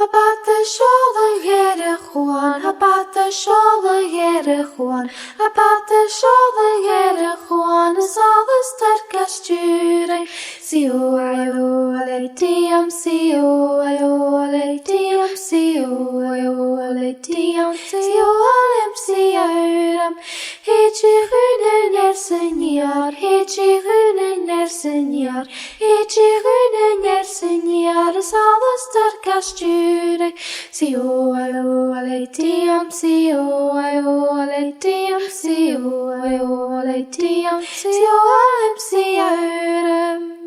Abate sholle yere Juan, abate sholle yere Juan, abate sholle yere Juan, is alles terkasture. Sio ayo aletiam, sio ayo aletiam, sio ayo aletiam, sio alem sioram. Hitchigunen er Señor, hitchigunen er Señor, hitchigunen er Señor, is alles terkasture. Sio ayo aletiam, sio ayo aletiam, sio ayo aletiam, sio alem sioram.